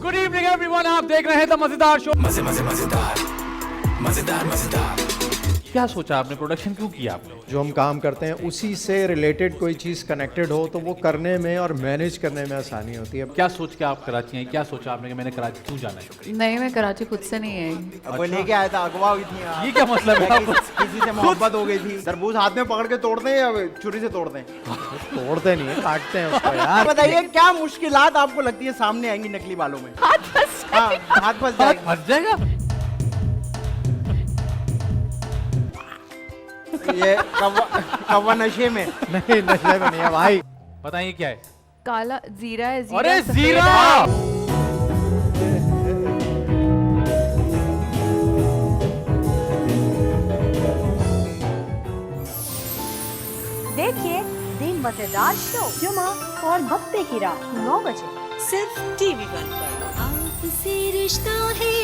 Good evening everyone, आप देख रहे हैं द मजेदार शो। मजे मजे मजेदार मजेदार मजेदार। क्या सोचा आपने, प्रोडक्शन क्यों किया आपने? जो हम काम करते हैं उसी से रिलेटेड कोई चीज़ कनेक्टेड हो तो वो करने में और मैनेज करने में आसानी होती है। क्या सोच के आप कराची हैं? क्या सोचा आपने कि मैंने कराची क्यों जाना है? नहीं, मैं कराची खुद से नहीं आई। वो लेके आया था, अगवा हुई थी ये क्या मतलब है? किसी से मोहब्बत हो गई थी। तरबूज हाथ में पकड़ के तोड़ते हैं या छुरी से तोड़ते हैं? तोड़ते नहीं है, काटते हैं उसको यार। बताइए क्या मुश्किलात आपको लगती है सामने आएंगी नकली बालों में? हाथ फंस हाँ, हाथ फंस जाएगा। फंस जाएगा। ये कव्वा नशे में। नहीं, नशे में नहीं है भाई। बताइए क्या है? काला जीरा है। जीरा अरे सफेद जीरा! है। देखिए दी मजेदार शो जुमा और हफ्ते की रात 9 बजे सिर्फ टीवी 1 पर। आपसे रिश्ता है